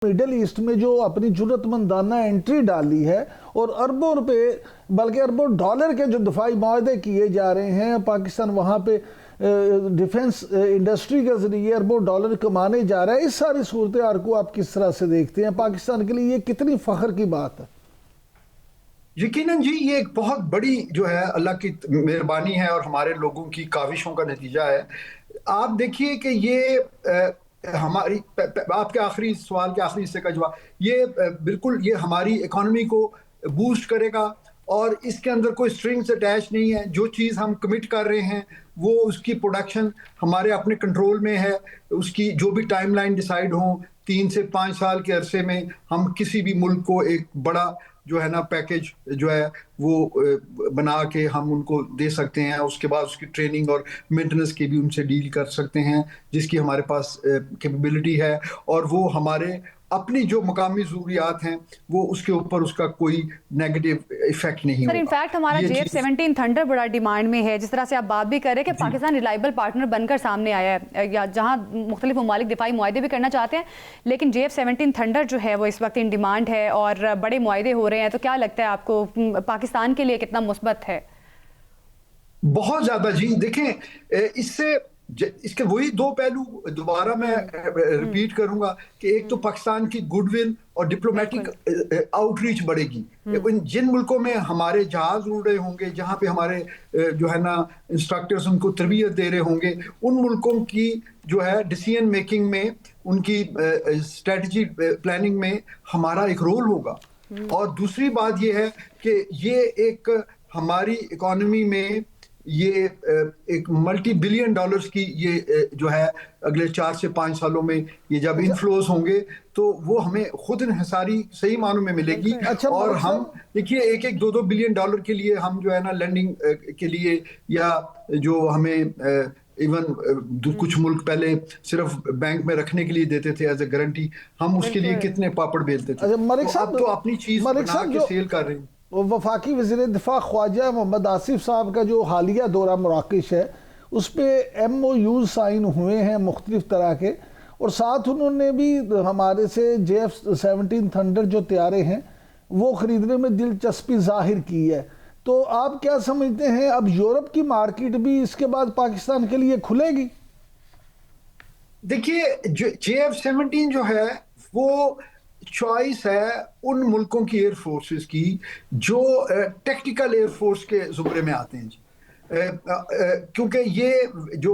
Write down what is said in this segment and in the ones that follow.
Middle east में जो अपनी जरूरतमंदाना एंट्री डाली है और अरबों रुपए बल्कि अरबों डॉलर के जो दफाई माहदे किए जा रहे हैं, पाकिस्तान वहाँ पे डिफेंस इंडस्ट्री के जरिए अरबों डॉलर कमाने जा रहा है। इस सारी सूरत हाल को आप किस तरह से देखते हैं? पाकिस्तान के लिए ये कितनी फख्र की बात है? यकीनन जी, ये एक बहुत बड़ी जो है अल्लाह की मेहरबानी है और हमारे लोगों की काविशों का नतीजा है। आप देखिए कि ये हमारी आपके आखिरी सवाल के आखिरी हिस्से का जवाब, ये बिल्कुल ये हमारी इकोनॉमी को बूस्ट करेगा और इसके अंदर कोई स्ट्रिंग्स अटैच नहीं है। जो चीज़ हम कमिट कर रहे हैं वो उसकी प्रोडक्शन हमारे अपने कंट्रोल में है। उसकी जो भी टाइमलाइन डिसाइड हो, 3 से 5 साल के अरसे में हम किसी भी मुल्क को एक बड़ा जो है ना पैकेज जो है वो बना के हम उनको दे सकते हैं। उसके बाद उसकी ट्रेनिंग और मेंटेनेंस की भी उनसे डील कर सकते हैं, जिसकी हमारे पास कैपेबिलिटी है। और वो हमारे अपनी जो मकामी ज़रूरियात हैं वो उसके ऊपर उसका कोई नेगेटिव इफेक्ट नहीं होगा। सर इनफैक्ट हमारा JF-17 थंडर बड़ा डिमांड में है। जिस तरह से आप बात भी कर रहे हैं कि पाकिस्तान रिलायबल पार्टनर बनकर सामने आया है, या जहां मुख्तलिफ ममालिक दिफाई मुआहदे भी करना चाहते हैं, लेकिन JF-17 थंडर जो है वो इस वक्त इन डिमांड है और बड़े मुआहदे हो रहे हैं। तो क्या लगता है आपको पाकिस्तान के लिए कितना मुस्बत है? बहुत ज्यादा जी। देखें, इसके वही दो पहलू दोबारा मैं रिपीट करूंगा कि एक तो पाकिस्तान की गुडविल और डिप्लोमेटिक आउटरीच बढ़ेगी। जिन मुल्कों में हमारे जहाज उड़ रहे होंगे, जहां पे हमारे जो है ना इंस्ट्रक्टर्स उनको तरबियत दे रहे होंगे, उन मुल्कों की जो है डिसीजन मेकिंग में, उनकी स्ट्रेटजी प्लानिंग में हमारा एक रोल होगा। और दूसरी बात यह है कि ये एक हमारी इकोनॉमी में ये एक मल्टी बिलियन डॉलर्स की ये जो है अगले 4 से 5 सालों में ये जब इनफ्लोज होंगे तो वो हमें खुद इन्हिसारी सही मानों में मिलेगी। और हम देखिए 1-2 बिलियन डॉलर के लिए हम जो है ना लैंडिंग के लिए, या जो हमें इवन कुछ मुल्क पहले सिर्फ बैंक में रखने के लिए देते थे एज ए गारंटी, हम उसके लिए कितने पापड़ बेलते थे। तो अब तो अपनी चीज बना के सेल कर रहे हैं। वफाकी वज़ीर दिफा ख्वाजा मोहम्मद आसिफ साहब का जो हालिया दौरा मराकश है, उस पर MOU साइन हुए हैं मुख्तलिफ तरह के, और साथ उन्होंने भी हमारे से JF-17 थंडर जो तैयारे हैं वो ख़रीदने में दिलचस्पी जाहिर की है। तो आप क्या समझते हैं, अब यूरोप की मार्केट भी इसके बाद पाकिस्तान के लिए खुलेगी? देखिए, JF-17 जो है वो चॉइस है उन मुल्कों की एयर फोर्सेस की जो टेक्निकल एयर फोर्स के जुमरे में आते हैं जी। क्योंकि ये जो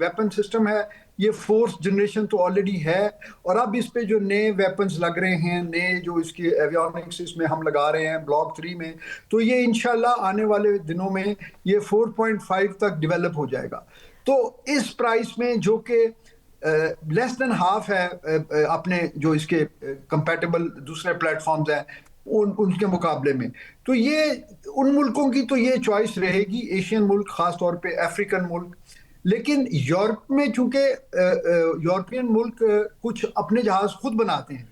वेपन सिस्टम है ये फोर्थ जनरेशन तो ऑलरेडी है, और अब इस पे जो नए वेपन्स लग रहे हैं, नए जो इसके एवियोनिक्स इसमें हम लगा रहे हैं ब्लॉक 3 में, तो ये इंशाल्लाह आने वाले दिनों में ये 4.5 तक डेवलप हो जाएगा। तो इस प्राइस में जो कि लेस देन हाफ है अपने जो इसके कंपैटिबल दूसरे प्लेटफॉर्म्स हैं उनके मुकाबले में, तो ये उन मुल्कों की तो ये चॉइस रहेगी, एशियन मुल्क, खास तौर पे अफ्रीकन मुल्क। लेकिन यूरोप में चूंकि यूरोपियन मुल्क कुछ अपने जहाज खुद बनाते हैं,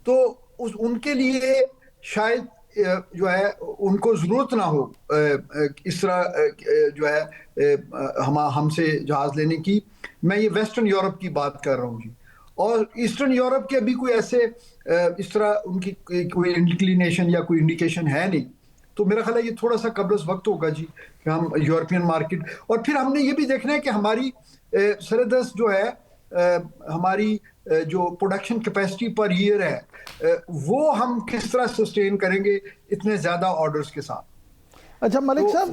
तो उनके लिए शायद जो है उनको जरूरत ना हो इस तरह जो है हमसे जहाज लेने की। मैं ये वेस्टर्न यूरोप की बात कर रहा हूँ जी। और ईस्टर्न यूरोप के अभी कोई ऐसे इस तरह उनकी कोई इंक्लिनेशन या कोई इंडिकेशन है नहीं। तो मेरा ख्याल है ये थोड़ा सा कब्ल वक्त होगा जी कि हम यूरोपियन मार्केट, और फिर हमने ये भी देखना है कि हमारी सरदस्त जो है हमारी जो प्रोडक्शन कैपेसिटी पर ईयर है वो हम किस तरह सस्टेन करेंगे इतने ज्यादा ऑर्डर्स के साथ। अच्छा मलिक साहब,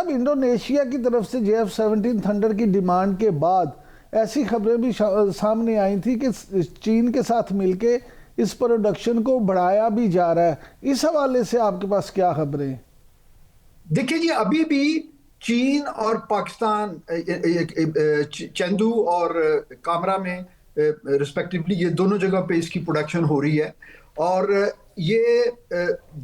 इंडोनेशिया की तरफ से JF-17 थंडर की डिमांड के बाद ऐसी खबरें भी सामने आई थी कि चीन के साथ मिलके इस प्रोडक्शन को बढ़ाया भी जा रहा है। इस हवाले से आपके पास क्या खबरें? देखिए जी, अभी भी चीन और पाकिस्तान चंदू और कामरा में रिस्पेक्टिवली ये दोनों जगह पे इसकी प्रोडक्शन हो रही है। और ये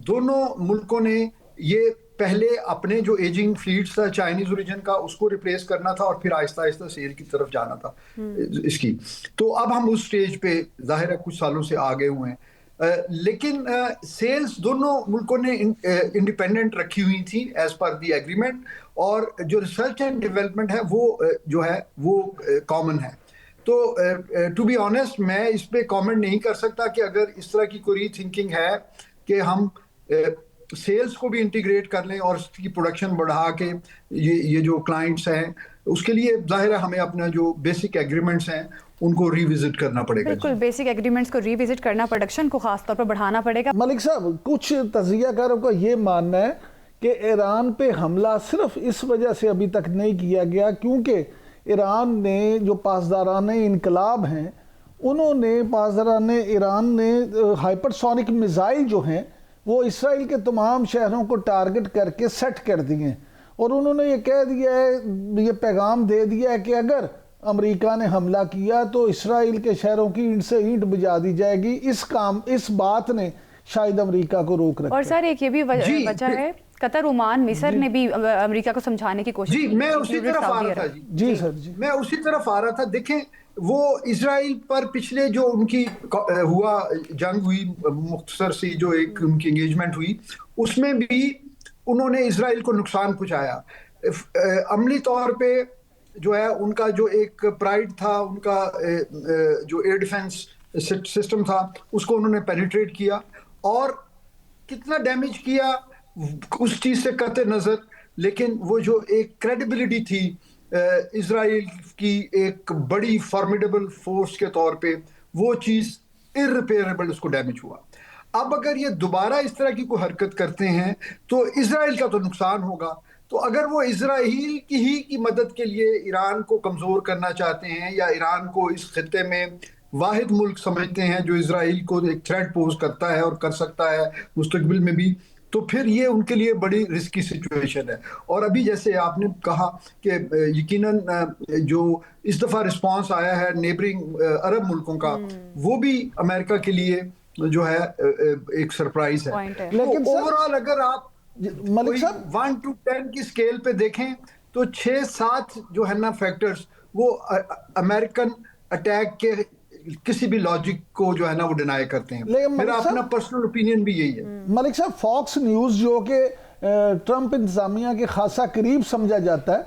दोनों मुल्कों ने ये पहले अपने जो एजिंग फ्लीट्स था चाइनीज ओरिजिन का उसको रिप्लेस करना था और फिर आहिस्ता आहिस्ता सेल की तरफ जाना था इसकी। तो अब हम उस स्टेज पे जाहिर है कुछ सालों से आगे हुए हैं। लेकिन सेल्स दोनों मुल्कों ने इंडिपेंडेंट रखी हुई थी एज पर द एग्रीमेंट, और जो रिसर्च एंड डेवलपमेंट है वो जो है वो कॉमन है। तो टू बी ऑनेस्ट मैं इस पे कमेंट नहीं कर सकता कि अगर इस तरह की कोई थिंकिंग है कि हम सेल्स को भी इंटीग्रेट कर लें और उसकी प्रोडक्शन बढ़ा के ये जो क्लाइंट्स हैं उसके लिए जाहिर है हमें अपना जो बेसिक एग्रीमेंट्स हैं उनको रिविजिट करना पड़ेगा। बिल्कुल, बेसिक एग्रीमेंट्स को रिविजिट करना, प्रोडक्शन को खास तौर पर बढ़ाना पड़ेगा। मलिक साहब, कुछ तजियाकारों का ये मानना है कि ईरान पे हमला सिर्फ इस वजह से अभी तक नहीं किया गया क्योंकि ईरान ने जो पासदारान इनकलाब हैं उन्होंने पासदारान ईरान ने हाइपरसोनिक मिसाइल जो हैं वो इसराइल के तमाम शहरों को टारगेट करके सेट कर दिए और उन्होंने ये कह दिया है, ये पैगाम दे दिया है कि अगर अमेरिका ने हमला किया तो इसराइल के शहरों की ईंट से ईंट बुझा दी जाएगी। इस बात ने शायद अमेरिका को रोक रखा। और सर एक ये भी वजह है, कतर, ओमान, मिस्र ने भी अमेरिका को समझाने की कोशिश की। मैं उसी तरफ आ रहा था जी सर जी, मैं उसी तरफ आ रहा था। देखें वो इसराइल पर पिछले जो उनकी हुआ जंग हुई मुख्तसर सी जो एक उनकी एंगेजमेंट हुई उसमें भी उन्होंने इसराइल को नुकसान पहुंचाया। अमली तौर पे जो है उनका जो एक प्राइड था, उनका जो एयर डिफेंस सिस्टम था उसको उन्होंने पेनिट्रेट किया और कितना डैमेज किया उस चीज से कते नजर, लेकिन वो जो एक क्रेडिबिलिटी थी इजराइल की एक बड़ी फॉर्मिडेबल फोर्स के तौर पे, वो चीज इररिपेयरेबल उसको डैमेज हुआ। अब अगर ये दोबारा इस तरह की कोई हरकत करते हैं तो इजराइल का तो नुकसान होगा। तो अगर वो इजराइल की मदद के लिए ईरान को कमजोर करना चाहते हैं या ईरान को इस खित्ते में वाहिद मुल्क समझते हैं जो इजराइल को एक थ्रेट पोज करता है और कर सकता है मुस्तकबिल में भी, तो फिर ये उनके लिए बड़ी रिस्की सिचुएशन है। और अभी जैसे आपने कहा कि यकीनन जो इस दफा रिस्पांस आया है नेबरिंग अरब मुल्कों का, वो भी अमेरिका के लिए जो है एक सरप्राइज है। लेकिन तो ओवरऑल अगर आप मलिक साहब 1 to 10 की स्केल पे देखें तो 6-7 जो है ना फैक्टर्स वो अमेरिकन अटैक के किसी भी लॉजिक को जो है ना वो डिनाई करते हैं। मेरा अपना पर्सनल ओपिनियन भी यही है। मलिक साहब, फॉक्स न्यूज जो कि ट्रंप इंतजामिया के खासा करीब समझा जाता है,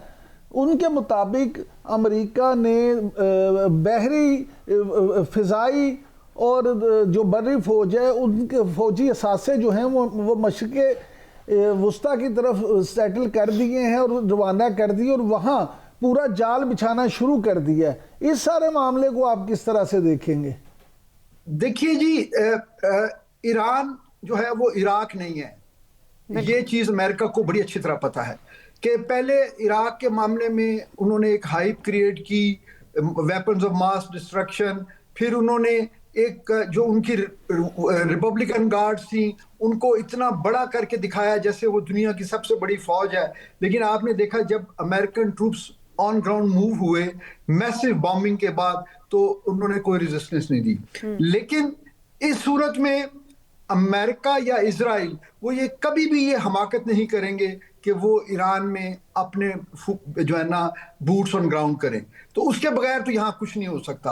उनके मुताबिक अमेरिका ने बहरी, फिजाई और जो बर्री फौज है उनके फौजी असासे जो हैं वो मशरिक़ वस्ता की तरफ सेटल कर दिए हैं और रवाना कर दिए और वहाँ पूरा जाल बिछाना शुरू कर दिया है। इस सारे मामले को आप किस तरह से देखेंगे? देखिए जी, ईरान जो है वो इराक नहीं है। ये चीज अमेरिका को बड़ी अच्छी तरह पता है कि पहले इराक के मामले में उन्होंने एक हाइप क्रिएट की, वेपन्स ऑफ मास डिस्ट्रक्शन, फिर उन्होंने एक जो उनकी रिपब्लिकन गार्ड्स थी उनको इतना बड़ा करके दिखाया जैसे वो दुनिया की सबसे बड़ी फौज है। लेकिन आपने देखा जब American troops on ground move हुए मैसिव बॉम्बिंग के बाद तो उन्होंने कोई रेजिस्टेंस नहीं दी। लेकिन इस सूरत में अमेरिका या इजराइल वो ये कभी भी ये हमाकत नहीं करेंगे कि वो ईरान में अपने जो है ना बूट्स ऑन ग्राउंड करें। तो उसके बगैर तो यहाँ कुछ नहीं हो सकता।